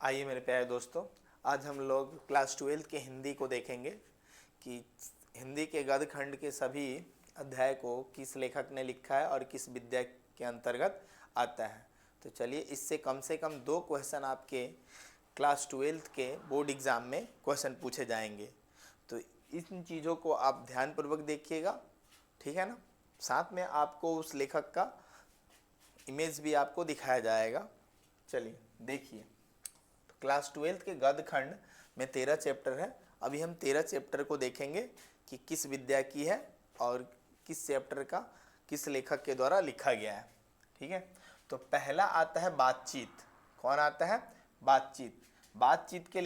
आइए मेरे प्यारे दोस्तों, आज हम लोग क्लास 12 के हिंदी को देखेंगे कि हिंदी के गद्य खंड के सभी अध्याय को किस लेखक ने लिखा है और किस विद्या के अंतर्गत आता है। तो चलिए, इससे कम से कम 2 क्वेश्चन आपके क्लास 12 के बोर्ड एग्ज़ाम में क्वेश्चन पूछे जाएंगे। तो इन चीज़ों को आप ध्यानपूर्वक देखिएगा, ठीक है ना। साथ में आपको उस लेखक का इमेज भी आपको दिखाया जाएगा। चलिए देखिए, तो क्लास 12 के गद्य खंड में 13 चैप्टर है। अभी हम 13 चैप्टर को देखेंगे कि किस विद्या की है और किस चैप्टर का किस लेखक के द्वारा लिखा गया है, ठीक है। तो पहला आता है बातचीत। कौन आता है? बातचीत। बातचीत के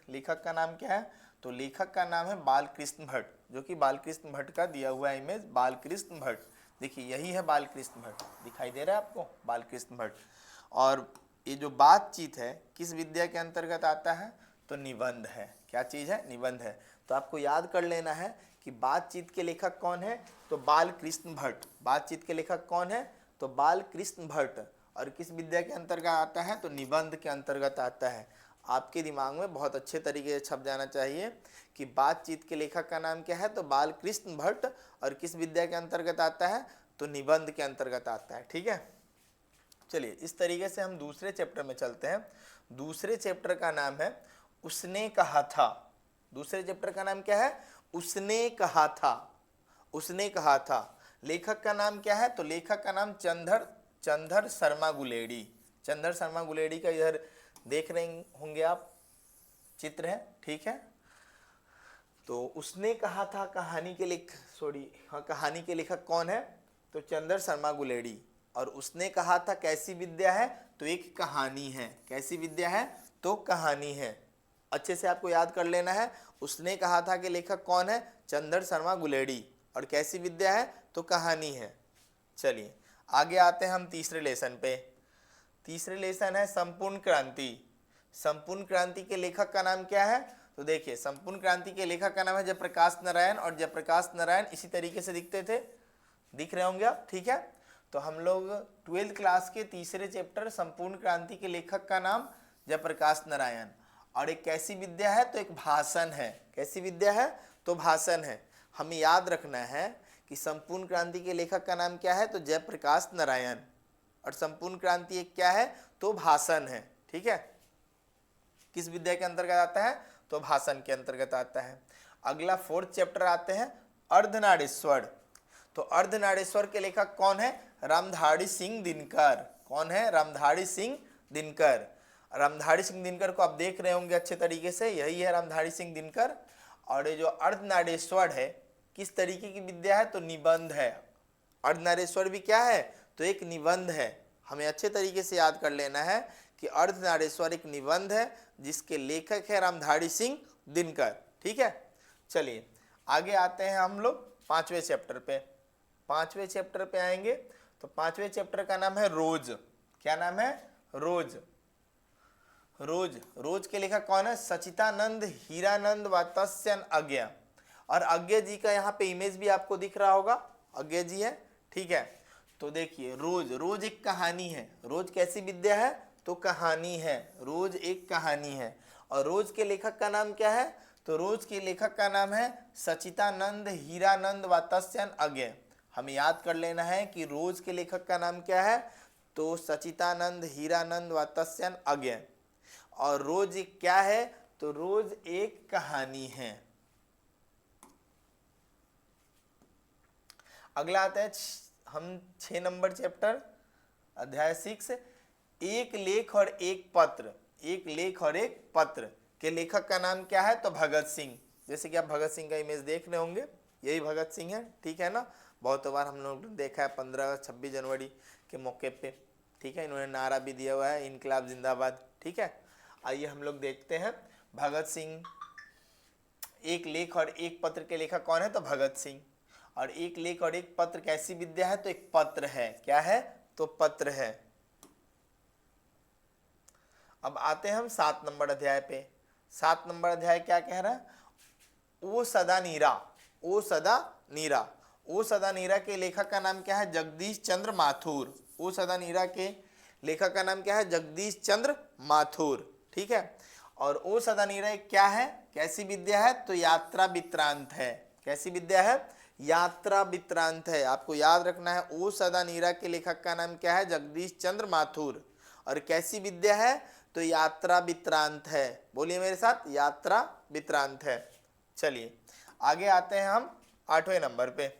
लेखक का नाम क्या है? तो लेखक का नाम है बालकृष्ण भट्ट, जो कि बालकृष्ण भट्ट का दिया हुआ इमेज बालकृष्ण भट्ट। देखिए, यही है बालकृष्ण भट्ट, दिखाई दे रहा है आपको, बालकृष्ण भट्ट। और ये जो बातचीत है किस विद्या के अंतर्गत आता है? तो निबंध है। क्या चीज़ है? निबंध है। तो आपको याद कर लेना है कि बातचीत के लेखक कौन है? तो बालकृष्ण भट्ट। बातचीत के लेखक कौन है? तो बालकृष्ण भट्ट। और किस विद्या के अंतर्गत आता है? तो निबंध के अंतर्गत आता है। आपके दिमाग में बहुत अच्छे तरीके से छप जाना चाहिए कि बातचीत के लेखक का नाम क्या है? तो बालकृष्ण भट्ट। और किस विद्या के अंतर्गत आता है? तो निबंध के अंतर्गत आता है, ठीक है। चलिए, इस तरीके से हम दूसरे चैप्टर में चलते हैं। दूसरे चैप्टर का नाम है उसने कहा था। दूसरे चैप्टर का नाम क्या है? उसने कहा था। उसने कहा था। लेखक का नाम क्या है? तो लेखक का नाम चंदर शर्मा गुलेडी। चंदर शर्मा गुलेडी का इधर देख रहे होंगे आप, चित्र है, ठीक है। तो उसने कहा था कहानी के लेखक कौन है? तो चंदर शर्मा गुलेडी। और उसने कहा था कैसी विद्या है? तो एक कहानी है। कैसी विद्या है? तो कहानी है। अच्छे से आपको याद कर लेना है। उसने कहा था कि लेखक कौन है? चंदर शर्मा गुलेडी। और कैसी विद्या है? तो कहानी है। चलिए आगे आते हैं हम तीसरे लेसन पे। तीसरे लेसन है संपूर्ण क्रांति। संपूर्ण क्रांति के लेखक का नाम क्या है? तो देखिए, संपूर्ण क्रांति के लेखक का नाम है जयप्रकाश नारायण। और जयप्रकाश नारायण इसी तरीके से दिखते थे, दिख रहे होंगे आप, ठीक है। तो हम लोग 12th क्लास के तीसरे चैप्टर संपूर्ण क्रांति के लेखक का नाम जयप्रकाश नारायण। और एक कैसी विद्या है? तो एक भाषण है। कैसी विद्या है? तो भाषण है। हमें याद रखना है कि संपूर्ण क्रांति के लेखक का नाम क्या है? तो जयप्रकाश नारायण। और संपूर्ण क्रांति एक क्या है? तो भाषण है, ठीक है। किस विद्या के अंतर्गत आता है? तो भाषण के अंतर्गत आता है। अगला 4th चैप्टर आते हैं अर्धनारीश्वर। तो अर्धनारीश्वर के लेखक कौन है? रामधारी सिंह दिनकर। कौन है? रामधारी सिंह दिनकर। रामधारी सिंह दिनकर को आप देख रहे होंगे अच्छे तरीके से, यही है रामधारी सिंह दिनकर। और ये जो अर्धनारीश्वर है किस तरीके की विद्या है? तो निबंध है। अर्धनारीश्वर भी क्या है? तो एक निबंध है। हमें अच्छे तरीके से याद कर लेना है कि अर्धनारीश्वर एक निबंध है जिसके लेखक है रामधारी सिंह दिनकर, ठीक है। चलिए आगे आते हैं हम लोग 5वें चैप्टर पे। 5वें चैप्टर पे आएंगे तो 5वें चैप्टर का नाम है रोज। क्या नाम है? रोज। रोज। रोज के लेखक कौन है? सचितानंद हीरानंद व तस्यन अज्ञ। और अज्ञ जी का यहाँ पे इमेज भी आपको दिख रहा होगा, अज्ञ जी है, ठीक है। तो देखिए, रोज। रोज एक कहानी है। रोज कैसी विद्या है? तो कहानी है। रोज एक कहानी है। और रोज के लेखक का नाम क्या है? तो रोज के लेखक का नाम है सचितानंद हीरानंद व तस्यन अज्ञ। हमें याद कर लेना है कि रोज के लेखक का नाम क्या है? तो सचितानंद हीरानंद व तस्यन अज्ञ। और रोज एक क्या है? तो रोज एक कहानी है। अगला आता है हम 6 नंबर चैप्टर अध्याय 6, एक लेख और एक पत्र। एक लेख और एक पत्र के लेखक का नाम क्या है? तो भगत सिंह। जैसे कि आप भगत सिंह का इमेज देख रहे होंगे, यही भगत सिंह है, ठीक है ना। बहुत बार हम लोग ने देखा है 15-26 जनवरी के मौके पे, ठीक है। इन्होंने नारा भी दिया हुआ है, इनकलाब जिंदाबाद, ठीक है। आइए हम लोग देखते हैं भगत सिंह। एक लेख और एक पत्र के लेखक कौन है? तो भगत सिंह। और एक लेख और एक पत्र कैसी विद्या है? तो एक पत्र है। क्या है? तो पत्र है। अब आते हैं हम 7 नंबर अध्याय पे। 7 नंबर अध्याय क्या कह रहा है? ओ सदा नीरा। ओ सदा नीरा। ओ सदा नीरा के लेखक का नाम क्या है? जगदीश चंद्र माथुर। ओ सदा नीरा के लेखक का नाम क्या है? जगदीश चंद्र माथुर। ठीक है। और ओ सदा नीरा क्या है? कैसी विद्या है? तो यात्रा वृत्तांत है। कैसी विद्या है? यात्रा वृत्तांत है। आपको याद रखना है ओ सदा नीरा के लेखक का नाम क्या है? जगदीश चंद्र माथुर। और कैसी विद्या है? तो यात्रा वृत्तांत है। बोलिए मेरे साथ, यात्रा वृत्तांत है। चलिए आगे आते हैं हम 8वें नंबर पे।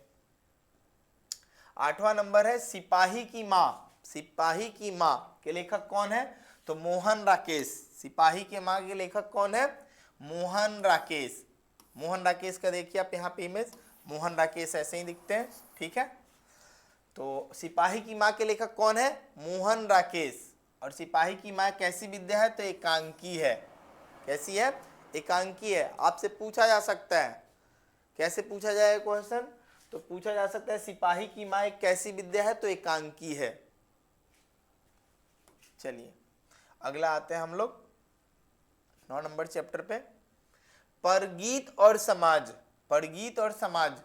8वां नंबर है सिपाही की माँ। सिपाही की माँ के लेखक कौन है? तो मोहन राकेश। सिपाही की माँ के लेखक कौन है? मोहन राकेश। मोहन राकेश का देखिए आप यहाँ पे इमेज, मोहन राकेश ऐसे ही दिखते हैं। ठीक है। तो सिपाही की माँ के लेखक कौन है? मोहन राकेश। और सिपाही की माँ कैसी विद्या है? तो एकांकी है। कैसी है? एकांकी है। आपसे पूछा जा सकता है, कैसे पूछा जाएगा क्वेश्चन? तो पूछा जा सकता है सिपाही की माँ एक कैसी विद्या है? तो एकांकी है। चलिए अगला आते हैं हम लोग 9 नंबर चैप्टर पे, परगीत और समाज। परगीत और समाज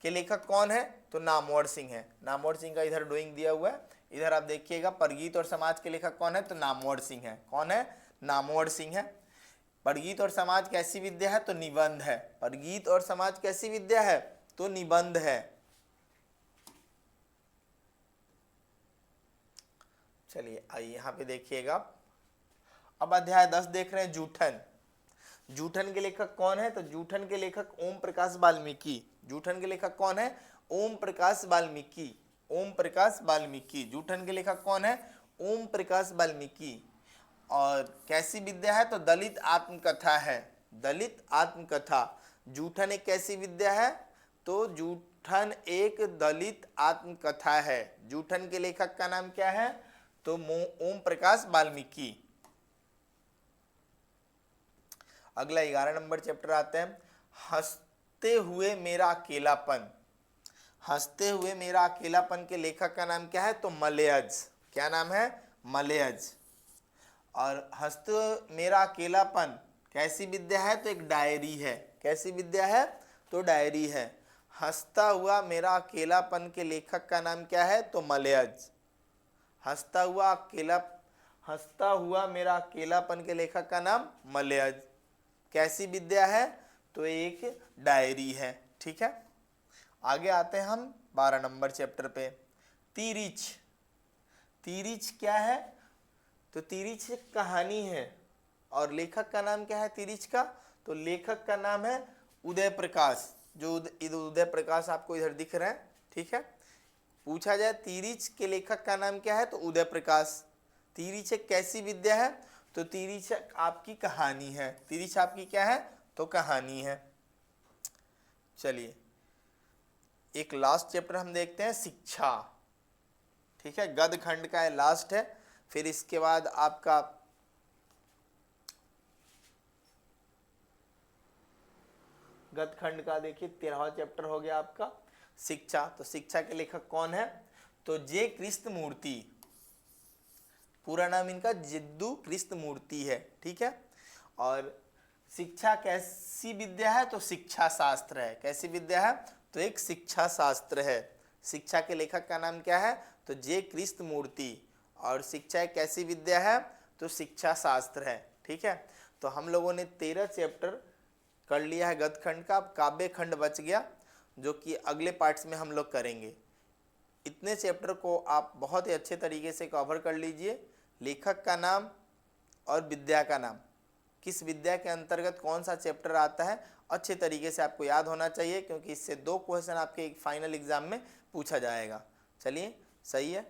के लेखक कौन है? तो नामवर सिंह है। नामवर सिंह का इधर ड्राइंग दिया हुआ है, इधर आप देखिएगा। परगीत और समाज के लेखक कौन है? तो नामवर सिंह है। कौन है? नामवर सिंह है। परगीत और समाज कैसी विद्या है? तो निबंध है। परगीत और समाज कैसी विद्या है? तो निबंध है। चलिए आइए यहाँ पे देखिएगा। अब अध्याय 10 देख रहे हैं, जूठन। जूठन के लेखक कौन है? तो जूठन के लेखक ओम प्रकाश वाल्मीकि। जूठन के लेखक कौन है? ओम प्रकाश वाल्मीकि। ओम प्रकाश वाल्मीकि। जूठन के लेखक कौन है? ओम प्रकाश वाल्मीकि। और कैसी विद्या है? तो दलित आत्मकथा है। दलित आत्मकथा। जूठन एक कैसी विद्या है? तो जूठन एक दलित आत्मकथा है। जूठन के लेखक का नाम क्या है? तो ओम प्रकाश वाल्मीकि। अगला 11 नंबर चैप्टर आते हैं, हंसते हुए मेरा अकेलापन। हंसते हुए मेरा अकेलापन के लेखक का नाम क्या है? तो मलयज। क्या नाम है? मलयज। और हंसते मेरा अकेलापन कैसी विद्या है? तो एक डायरी है। कैसी विद्या है? तो डायरी है। हंसता हुआ मेरा अकेलापन के लेखक का नाम क्या है? तो मलयज। हंसता हुआ मेरा अकेलापन के लेखक का नाम मलयज। कैसी विद्या है? तो एक डायरी है। ठीक है। आगे आते हैं हम 12 नंबर चैप्टर पे, तिरिच। तिरिच क्या है? तो तिरिच एक कहानी है। और लेखक का नाम क्या है तिरिच का? तो लेखक का नाम है उदय प्रकाश। जो उदय प्रकाश आपको इधर दिख रहे हैं। ठीक है। पूछा जाए तिरिच के लेखक का नाम क्या है? तो उदय प्रकाश। तिरिच एक कैसी विद्या है? तो तिरिच आपकी कहानी है। तिरिच आपकी क्या है? तो कहानी है। चलिए एक लास्ट चैप्टर हम देखते हैं, शिक्षा। ठीक है। गद्य खंड का लास्ट है। फिर इसके बाद आपका गद्य खंड का देखिए 13वां चैप्टर हो गया आपका शिक्षा। तो शिक्षा के लेखक कौन है? तो जे कृष्णमूर्ति। पूरा नाम इनका जिद्दू कृष्णमूर्ति है। ठीक है। और शिक्षा कैसी विद्या है? तो शिक्षा शास्त्र है। कैसी विद्या है? तो एक शिक्षा शास्त्र है। शिक्षा के लेखक का नाम क्या है? तो जे कृष्णमूर्ति। और शिक्षा एक कैसी विद्या है? तो शिक्षा शास्त्र है। ठीक है। तो हम लोगों ने 13 चैप्टर कर लिया है गद्य खंड का। अब काव्य खंड बच गया, जो कि अगले पार्ट्स में हम लोग करेंगे। इतने चैप्टर को आप बहुत ही अच्छे तरीके से कवर कर लीजिए। लेखक का नाम और विद्या का नाम, किस विद्या के अंतर्गत कौन सा चैप्टर आता है, अच्छे तरीके से आपको याद होना चाहिए, क्योंकि इससे 2 क्वेश्चन आपके फाइनल एग्जाम में पूछा जाएगा। चलिए सही है।